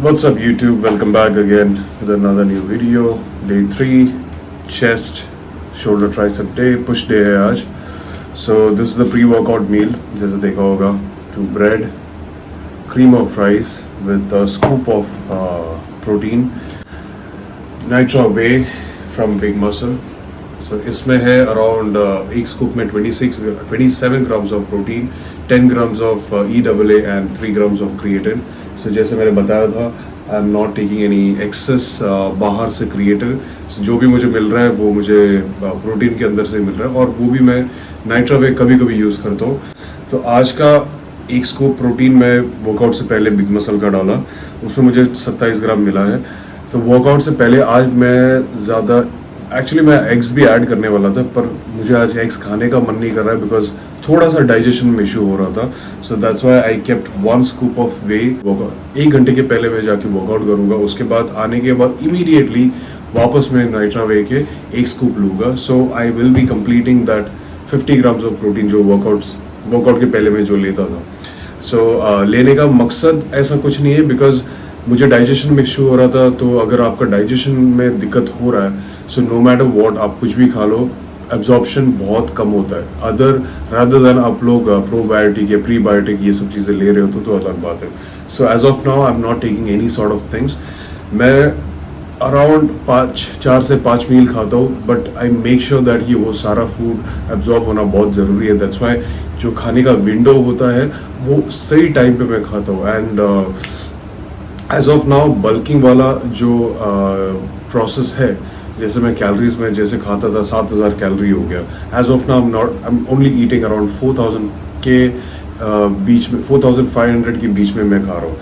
What's up YouTube? Welcome back again with another new video. Day 3, chest, shoulder, tricep day, push day है आज. So this is the pre-workout meal. जैसे देखा होगा, 2 bread, cream of rice with a scoop of protein, Nitra Whey from Big Muscle. So इसमें है around एक scoop में 27 grams of protein, 10 grams of EAA and 3 grams of creatine. So जैसे मैंने बताया था, I am not taking any excess बाहर से क्रिएटिन. जो भी मुझे मिल रहा है वो मुझे प्रोटीन के अंदर से मिल रहा है, और वो भी मैं नाइट्रा वे कभी कभी यूज़ करता हूँ. तो आज का एक स्कूप प्रोटीन मैं वर्कआउट से पहले बिग मसल का डाला, उसमें मुझे 27 ग्राम मिला है. तो वर्कआउट से पहले आज मैं ज़्यादा एक्चुअली मैं एग्स भी ऐड करने वाला था, पर मुझे आज एग्स खाने का मन नहीं कर रहा है बिकॉज थोड़ा सा डाइजेशन में इशू हो रहा था. So that's why I kept 1 scoop of way. Workout 1 घंटे के पहले मैं जाके वर्कआउट करूँगा, उसके बाद आने के बाद इमीडिएटली वापस मैं नाइट्रा वे के 1 स्कूप लूँगा. So I will be completing that 50 grams of protein जो वर्कआउट के पहले मैं जो लेता था. सो लेने का मकसद ऐसा कुछ नहीं है बिकॉज मुझे डाइजेशन में इशू हो रहा था. तो अगर आपका डाइजेशन में दिक्कत हो रहा है, सो नो मैटर व्हाट आप कुछ भी खा लो, एब्जॉर्प्शन बहुत कम होता है. रादर देन आप लोग प्रोबायोटिक या प्रीबायोटिक ये सब चीज़ें ले रहे हो तो अलग बात है. So as of now I am not taking any sort of things. मैं अराउंड 4 से 5 मील खाता हूँ, but I make sure that ये वो सारा फूड एब्जॉर्ब होना बहुत ज़रूरी है. दैट्स वाई जो खाने का विंडो होता है वो सही टाइम पे मैं खाता हूँ. And as of now bulking वाला जो प्रोसेस है, जैसे मैं कैलोरीज में जैसे खाता था 7000 कैलोरी हो गया. As of now I am only eating around 4000 के बीच में, 4500 के बीच में मैं खा रहा हूँ.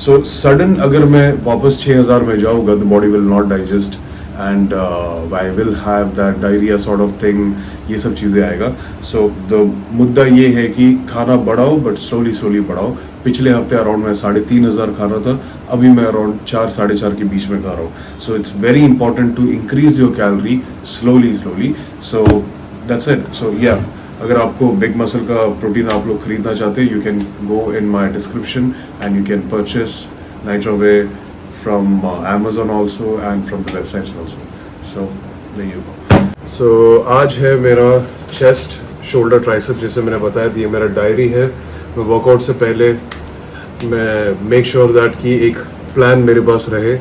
सो सडन अगर मैं वापस 6000 में जाऊँगा, the body will not digest and I will have that diarrhoea sort of thing, ये सब चीज़ें आएगा. सो द मुद्दा ये है कि खाना बढ़ाओ बट स्लोली बढ़ाओ. पिछले हफ्ते अराउंड मैं 3500 खा रहा था, अभी मैं अराउंड 4-4.5 के बीच में खा रहा हूँ. So it's very important to increase your calorie slowly. So that's it. So या अगर आपको बिग मसल का प्रोटीन आप लोग खरीदना चाहते हैं, you can go in my description and you can purchase Nitra whey from Amazon also and from the websites also. So there you go. So आज है मेरा chest, shoulder, tricep, जैसे मैंने बताया ये मेरा डायरी है. मैं वर्कआउट से पहले मैं मेक श्योर दैट कि एक प्लान मेरे पास रहे,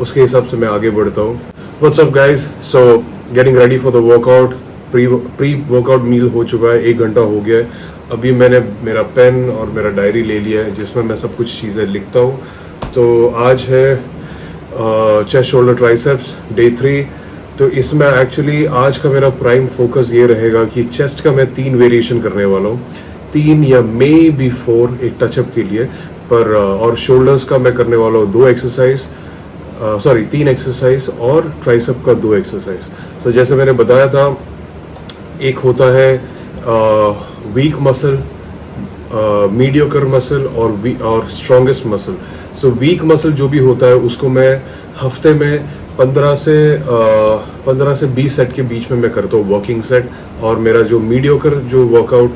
उसके हिसाब से मैं आगे बढ़ता हूँ. What's up guys? So getting ready for the workout. Pre workout meal हो चुका है, 1 घंटा हो गया है. अभी मैंने मेरा पेन और मेरा डायरी ले लिया है जिसमें मैं सब कुछ चीज़ें लिखता हूँ. तो आज है चेस्ट शोल्डर ट्राइसेप्स डे 3. तो इसमें एक्चुअली आज का मेरा प्राइम फोकस ये रहेगा कि चेस्ट का मैं 3 वेरिएशन करने वाला हूँ, 3 या मे बी 4 एक टचअप के लिए. पर और शोल्डर्स का मैं करने वाला हूँ 3 एक्सरसाइज और ट्राइसेप का 2 एक्सरसाइज. सो जैसे मैंने बताया था, एक होता है वीक मसल, मीडियोकर मसल और strongest muscle. So weak muscle जो भी होता है उसको मैं हफ्ते में 15 से 20 सेट के बीच में मैं करता हूँ वर्किंग सेट. और मेरा जो मीडियोकर जो वर्कआउट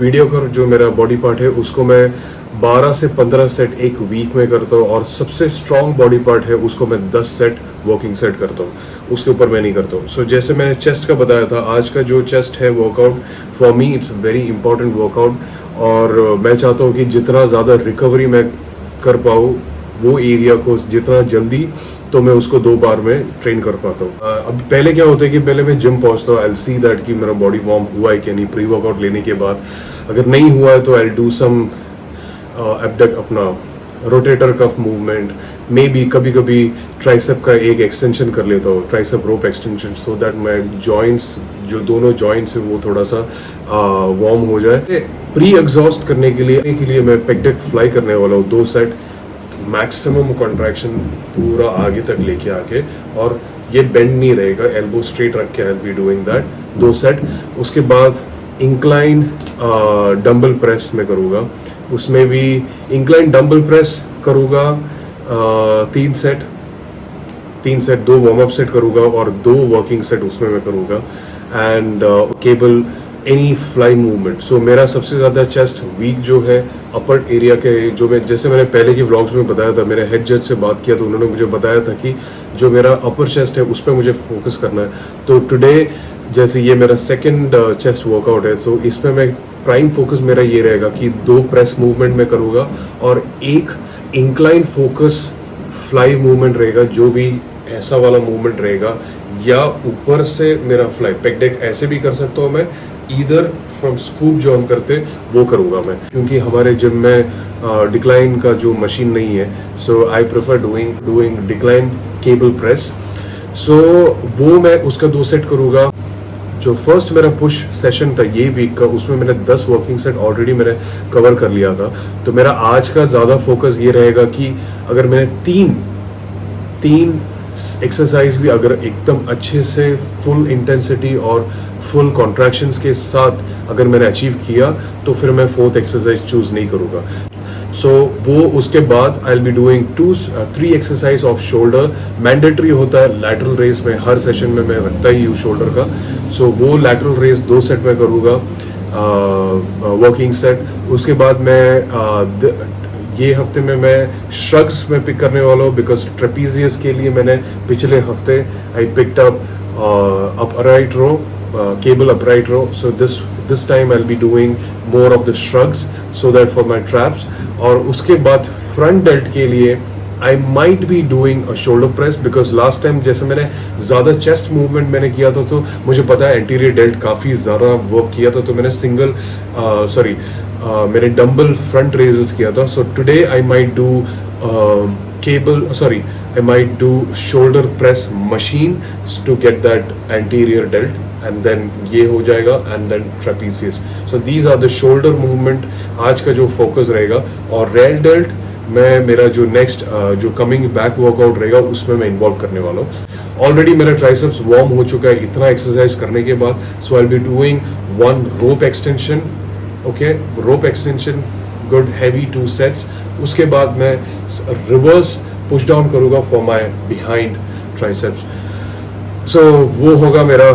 मीडियोकर जो मेरा बॉडी पार्ट है उसको मैं 12 से 15 सेट एक वीक में करता हूँ. और सबसे स्ट्रॉन्ग बॉडी पार्ट है उसको मैं 10 सेट वर्किंग सेट करता हूँ, उसके ऊपर मैं नहीं करता हूँ. सो जैसे मैंने चेस्ट का बताया था, आज का जो चेस्ट है workout for me it's very important workout. और मैं चाहता हूँ कि जितना ज़्यादा रिकवरी मैं कर पाऊँ वो एरिया को जितना जल्दी, तो मैं उसको 2 बार में ट्रेन कर पाता हूँ. अब पहले क्या होता है कि पहले मैं जिम पहुँचता हूँ, आई विल सी दैट कि मेरा बॉडी वार्म हुआ है कि नहीं प्री वर्कआउट लेने के बाद. अगर नहीं हुआ है तो आई विल डू सम एब्डक अपना rotator cuff movement, may be कभी ट्राइसेप का एक एक्सटेंशन कर लेता हूँ, tricep rope extension, so that मैं जॉइंट्स जो दोनों जॉइंट्स है वो थोड़ा सा वार्म हो जाए. प्री एग्जॉस्ट करने के लिए मैं पेक डेक फ्लाई करने वाला हूँ 2 सेट, मैक्सिमम कॉन्ट्रैक्शन पूरा आगे तक लेके आके, और ये बेंड नहीं रहेगा, एल्बो स्ट्रेट रख के आई will be doing that 2 set. उसके बाद इंक्लाइन डंबल प्रेस में करूँगा, उसमें भी इंक्लाइन डंबल प्रेस करूँगा 3 सेट, 2 वार्म अप सेट करूँगा और 2 वर्किंग सेट उसमें मैं करूँगा. And cable any fly movement. So मेरा सबसे ज़्यादा चेस्ट वीक जो है अपर एरिया के, जो मैं जैसे मैंने पहले की व्लॉग्स में बताया था, मेरे हेड जज से बात किया तो उन्होंने मुझे बताया था कि जो मेरा अपर चेस्ट है उस पर मुझे फोकस करना है। तो टुडे जैसे ये मेरा सेकंड चेस्ट वर्कआउट है, तो इसमें मैं प्राइम फोकस मेरा ये रहेगा कि 2 प्रेस मूवमेंट मैं करूँगा और एक इंक्लाइन फोकस फ्लाई मूवमेंट रहेगा, जो भी ऐसा वाला मूवमेंट रहेगा, या ऊपर से मेरा फ्लाई पेक डेक ऐसे भी कर सकता हूँ मैं, ईदर फ्रॉम स्कूप जो हम करते वो करूँगा मैं, क्योंकि हमारे जिम में डिक्लाइन का जो मशीन नहीं है, so I prefer doing decline cable press. So वो मैं उसका 2 सेट करूँगा। जो फर्स्ट मेरा पुश सेशन था ये वीक का, उसमें मैंने 10 वर्किंग सेट ऑलरेडी मैंने कवर कर लिया था। तो मेरा आज का ज़्यादा फोकस ये रहेगा कि अगर मैंने तीन एक्सरसाइज भी अगर एकदम अच्छे से फुल इंटेंसिटी और फुल कॉन्ट्रैक्शंस के साथ अगर मैंने अचीव किया, तो फिर मैं 4th एक्सरसाइज चूज नहीं करूँगा। सो वो उसके बाद आई will be doing 3 exercise off shoulder. Mandatory होता है लैटरल रेस में, हर सेशन में मैं रखता ही हूँ शोल्डर का। सो वो लैटरल रेस 2 सेट में करूँगा, वर्किंग सेट। उसके बाद मैं ये हफ्ते में मैं श्रग्स में पिक करने वाला हूँ, बिकॉज ट्रेपीजियस के लिए मैंने पिछले हफ्ते I picked up upright row, cable upright row. So this time I'll be doing more of the shrugs, so that for my traps. और उसके बाद front delt के लिए I might be doing a shoulder press, because last time जैसे मैंने ज़्यादा chest movement मैंने किया था, तो मुझे पता है anterior delt काफ़ी ज़्यादा वर्क किया था, तो मैंने मैंने डम्बल फ्रंट रेजेस किया था. So today I might do I might do shoulder press machine to get that anterior delt, and then ये हो जाएगा, and then trapezius. So these are the shoulder movement आज का जो focus रहेगा. और rear delt मैं मेरा जो next जो coming back workout रहेगा उसमें मैं involve करने वाला हूँ. Already मेरा triceps warm हो चुका है इतना exercise करने के बाद. So I'll be doing 1 rope extension. Okay, rope extension, good heavy 2 sets. उसके बाद मैं reverse पुश डाउन करूँगा for my behind triceps. So वो होगा मेरा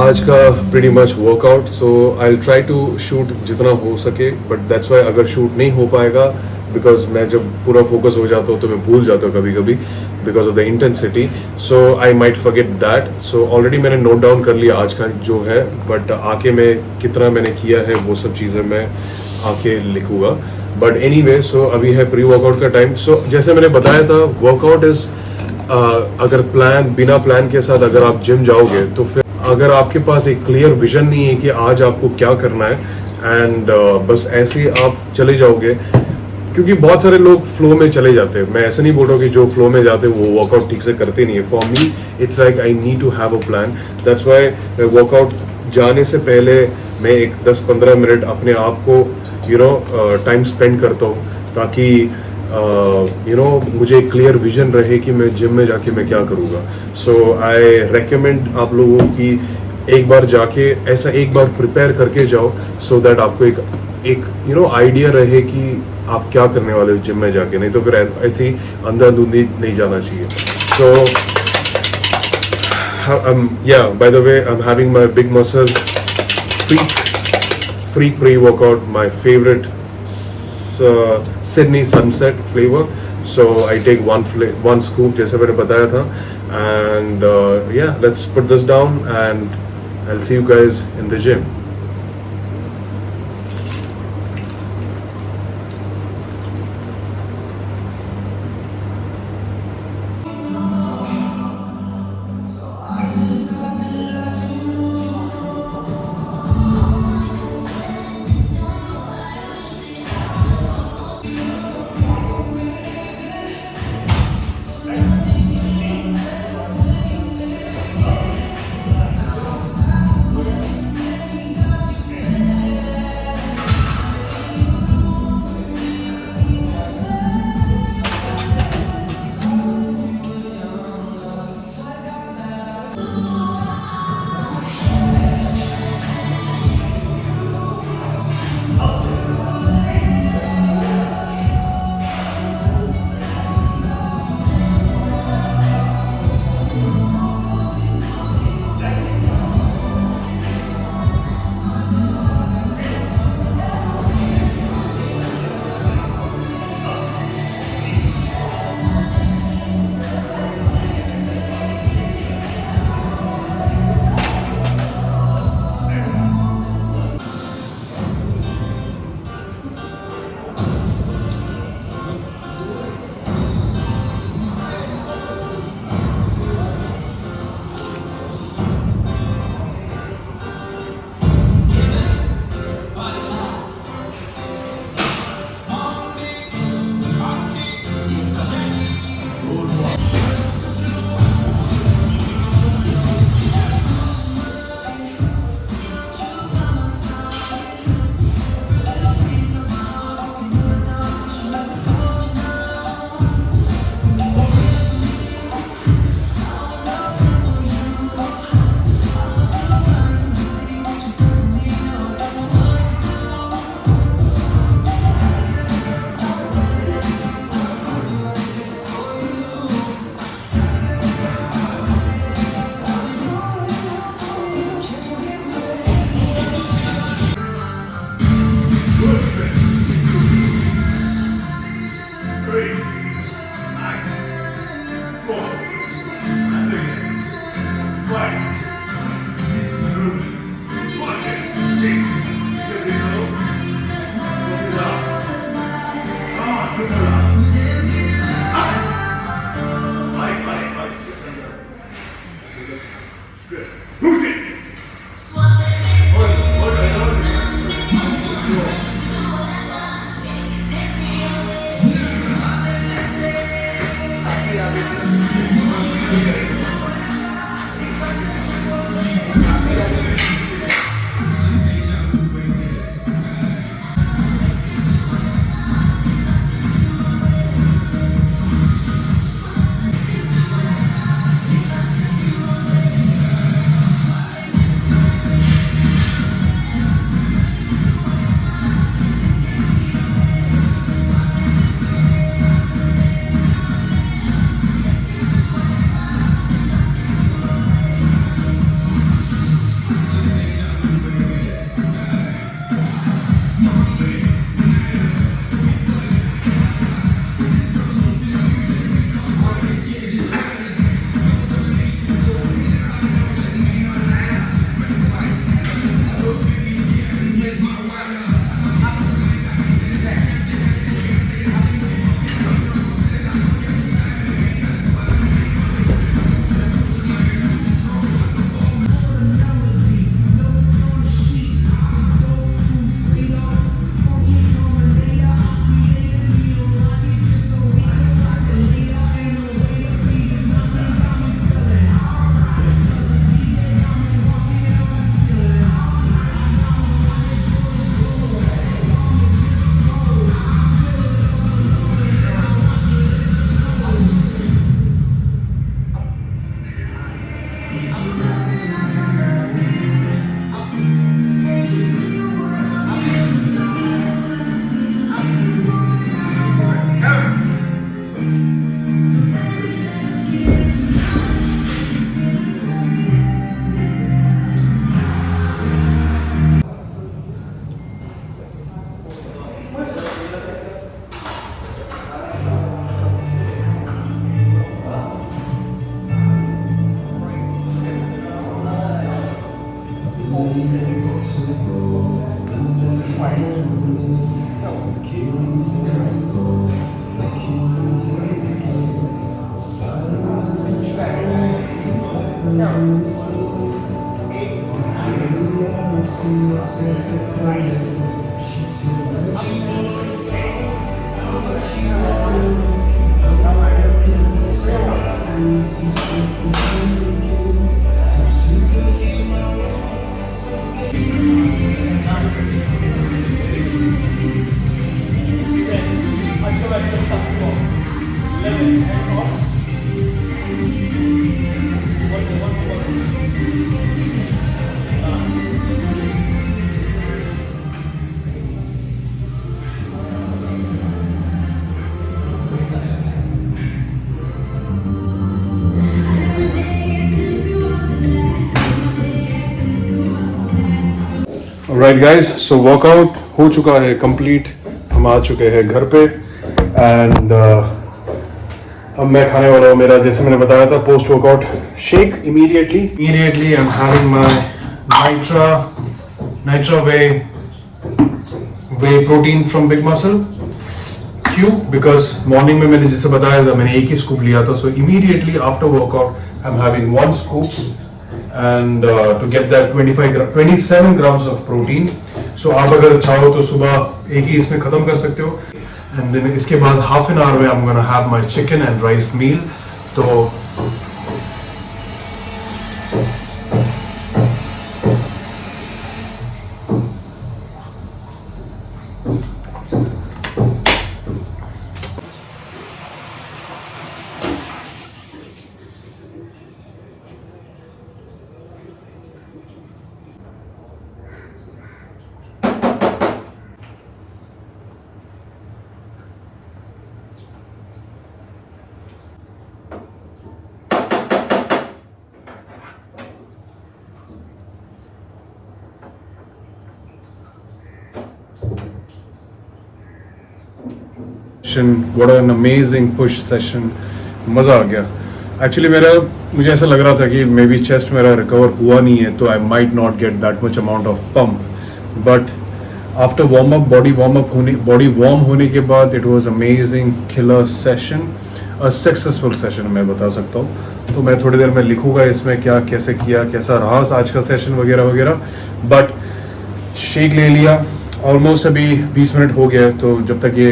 आज का pretty much workout. So I will try to shoot जितना हो सके, बट दैट्स वाई अगर शूट नहीं हो पाएगा, बिकॉज मैं जब पूरा फोकस हो जाता हूँ तो मैं भूल जाता हूँ कभी कभी because of the intensity. So I might forget that. So already मैंने नोट डाउन कर लिया आज का जो है, बट आके मैं कितना मैंने किया है वो सब चीज़ें मैं आके लिखूँगा. बट एनी वे, सो अभी है प्री वर्कआउट का टाइम. सो जैसे मैंने बताया था, वर्कआउट इज अगर बिना प्लान के साथ अगर आप जिम जाओगे, तो फिर अगर आपके पास एक क्लियर विजन नहीं है कि आज आपको क्या करना है, एंड बस ऐसे ही आप चले जाओगे, क्योंकि बहुत सारे लोग फ्लो में चले जाते हैं. मैं ऐसे नहीं बोल रहा हूँ कि जो फ्लो में जाते हैं वो वर्कआउट ठीक से करते नहीं है. For me it's like I need to have a plan. That's why workout जाने से पहले मैं एक 10-15 मिनट अपने आप को टाइम स्पेंड करता हूँ, ताकि मुझे क्लियर विजन रहे कि मैं जिम में जाके मैं क्या करूँगा. सो आई रेकमेंड आप लोगों की एक बार जाके ऐसा एक बार प्रिपेयर करके जाओ, सो दैट आपको एक आइडिया रहे कि आप क्या करने वाले हो जिम में जाके. नहीं तो फिर ऐसे ही अंधाधुंधी नहीं जाना चाहिए. So by the way, I am having my big muscle free pre-workout, my favorite Sydney Sunset flavor. So I take one scoop जैसे मैंने बताया था, and yeah, let's put this down and I'll see you guys in the gym. Right guys, so workout हो चुका है complete. हम आ चुके हैं घर पे एंड अब मैं खाने वाला हूँ मेरा, जैसे मैंने बताया था, post workout shake. Immediately I am having my Nitra whey protein from big muscle. क्यों? बिकॉज मॉर्निंग में मैंने जैसे बताया था, मैंने एक ही स्कूप लिया था. सो immediately after workout I am having one scoop and to get that 27 grams of protein. So आप अगर चाहो तो सुबह एक ही इसमें खत्म कर सकते हो. And then इसके बाद half an hour में I'm gonna have my chicken and rice meal. तो what an amazing push session, मज़ा आ गया। एक्चुअली मुझे ऐसा लग रहा था कि मे बी चेस्ट मेरा रिकवर हुआ नहीं है, तो I might not get that much amount of pump, but after warm up, body warm होने के बाद it was amazing, killer session, a successful session मैं बता सकता हूँ। तो मैं थोड़ी देर में लिखूंगा इसमें क्या कैसे किया, कैसा रहा आज का सेशन वगैरह वगैरह। बट शेक ले लिया, ऑलमोस्ट अभी 20 मिनट हो गया है, तो जब तक ये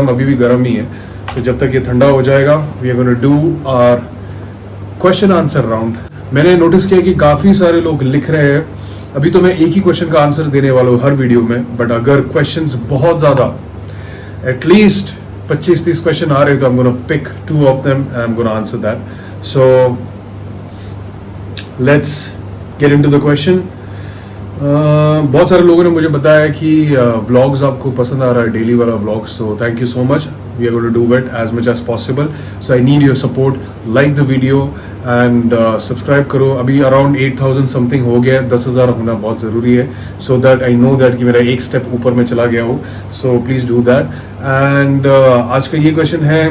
अभी भी गर्म ही है, तो जब तक ये ठंडा हो जाएगा we are gonna do our question answer round. मैंने नोटिस किया कि काफ़ी सारे लोग लिख रहे हैं। अभी तो मैं एक ही क्वेश्चन का आंसर देने वाला हूँ हर वीडियो में, बट अगर क्वेश्चंस बहुत ज़्यादा, एटलीस्ट 25-30 क्वेश्चन आ रहे हैं, तो I am gonna pick 2 of them and I am gonna answer that. So let's get into the question. बहुत सारे लोगों ने मुझे बताया कि व्लॉग्स आपको पसंद आ रहा है, डेली वाला vlogs, so thank you so much. We are going to do it as much as possible, so I need your support. Like the video and subscribe करो। अभी अराउंड 8000 समथिंग हो गया, 10,000 होना बहुत ज़रूरी है, so that I know that कि मेरा एक स्टेप ऊपर में चला गया हो, so please do that. And आज का ये क्वेश्चन है,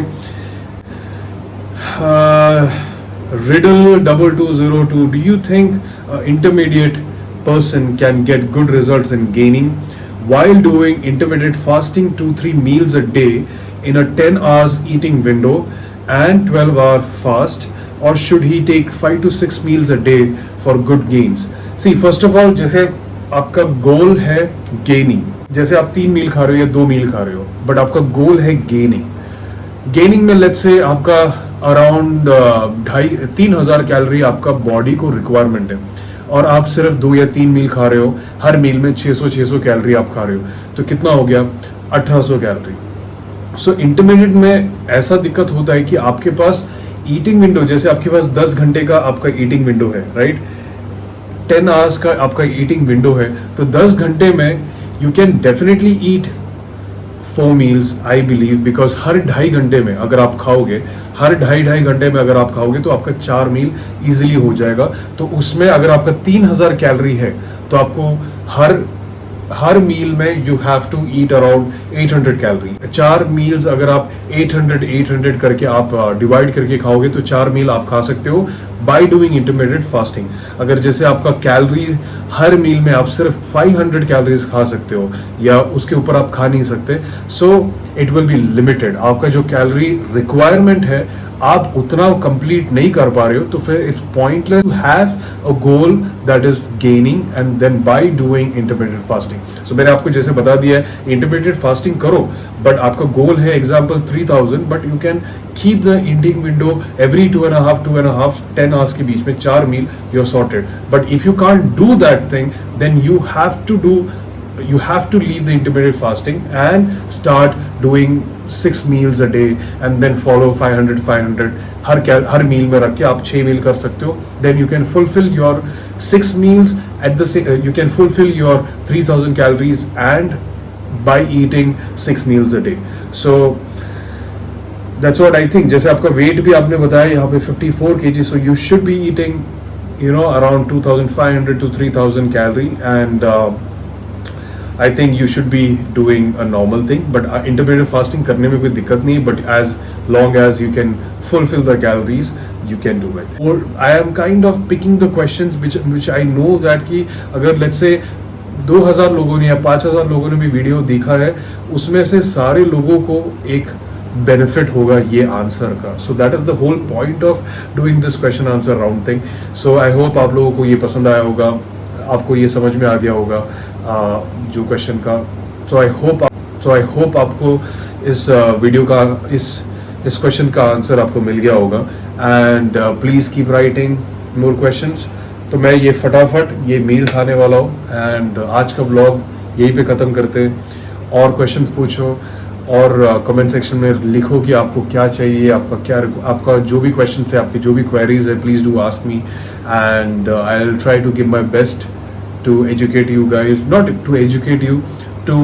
riddle 2202, do you think intermediate person can get good results in gaining while doing intermittent fasting 2-3 meals a day in a 10 hours eating window and 12-hour fast, or should he take 5 to 6 meals a day for good gains? See, first of all, जैसे आपका goal है gaining, जैसे आप 3 मील खा रहे हो या 2 मील खा रहे हो, बट आपका गोल है गेनिंग में लेट्स से आपका अराउंड 3,000 कैलोरी आपका बॉडी को रिक्वायरमेंट है, और आप सिर्फ 2 या 3 मील खा रहे हो, हर मील में 600 कैलोरी आप खा रहे हो, तो कितना हो गया? 1800 कैलोरी। सो इंटरमीडिएट में ऐसा दिक्कत होता है कि आपके पास ईटिंग विंडो, जैसे आपके पास 10 घंटे का आपका ईटिंग विंडो है, राइट, 10 आवर्स का आपका ईटिंग विंडो है, तो 10 घंटे में you can definitely eat 4 meals, I believe, because हर 2.5 घंटे में अगर आप खाओगे, हर 2.5 घंटे में अगर आप खाओगे, तो आपका 4 मील इजीली हो जाएगा। तो उसमें अगर आपका 3000 कैलोरी है, तो आपको हर मील में you have to eat around 800 calorie. 4 meals अगर आप 800 करके आप डिवाइड करके खाओगे, तो 4 मील आप खा सकते हो बाय डूइंग इंटरमीडिएट फास्टिंग। अगर जैसे आपका कैलोरीज हर मील में आप सिर्फ 500 कैलोरीज खा सकते हो या उसके ऊपर आप खा नहीं सकते, so it will be limited. आपका जो कैलोरी रिक्वायरमेंट है आप उतना कंप्लीट नहीं कर पा रहे हो, तो फिर it's pointless to have a goal that is gaining and then by doing intermediate fasting. So मैंने आपको जैसे बता दिया है, इंटरमीडिएट फास्टिंग करो, बट आपका गोल है example 3000, but you can keep the eating window every 2.5 10 hours के बीच में 4 meal, you are sorted. But if you can't do that thing, then you have to leave the intermittent fasting and start doing 6 meals a day and then follow 500 her meal में रख के आप 6 मील कर सकते हो। then you can fulfill your 6 meals at the same, you can fulfill your 3000 calories and by eating 6 meals a day. So that's what I think. जैसे आपका wait भी आपने बताया यहाँ पे 54 kg, so you should be eating around 2500 to 3000 calorie, and I think you should be doing a normal thing, but intermittent fasting करने में कोई दिक्कत नहीं, but as long as you can fulfill the calories, you can do it. Or I am kind of picking the questions which I know that कि अगर let's say 2000 लोगों ने या 5000 लोगों ने भी वीडियो देखा है, उसमें से सारे लोगों को एक बेनिफिट होगा ये आंसर का। So that is the whole point of doing this question answer round thing. So I hope आप लोगों को ये पसंद आया होगा, आपको ये समझ में आ गया होगा जो क्वेश्चन का। सो आई होप आपको इस वीडियो का इस क्वेश्चन का आंसर आपको मिल गया होगा, and please keep writing more questions. तो मैं ये फटाफट ये मील खाने वाला हूँ, एंड आज का ब्लॉग यहीं पे ख़त्म करते हैं। और क्वेश्चंस पूछो और कमेंट सेक्शन में लिखो कि आपको क्या चाहिए, आपका जो भी क्वेश्चन है, आपकी जो भी क्वेरीज है, please do ask me, and I will try to give my best to educate you guys, not to educate you, to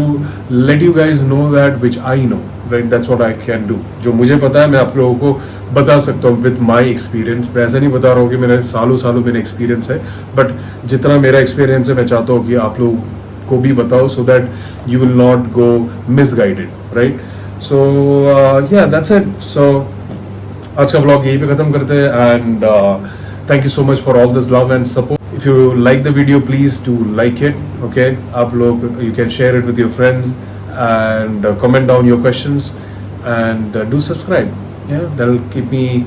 let you guys know that which I know, right? That's what I can do. जो मुझे पता है मैं आप लोगों को बता सकता हूँ with my experience। मैं ऐसा नहीं बता रहा हूँ कि मेरे सालों मेरा एक्सपीरियंस है, बट जितना मेरा एक्सपीरियंस है मैं चाहता हूँ कि आप लोगों को भी बताओ, so that you will not go misguided, right? So yeah, that's it. So आज का vlog यहीं पे ख़त्म करते हैं and thank you so much for all this love and support. If you like the video, please do like it. Okay, आप लोग you can share it with your friends and comment down your questions and do subscribe. Yeah, that'll keep me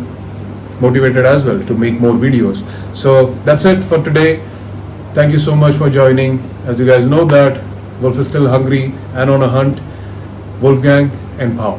motivated as well to make more videos. So that's it for today. Thank you so much for joining. As you guys know that Wolf is still hungry and on a hunt. Wolfgang and Pow.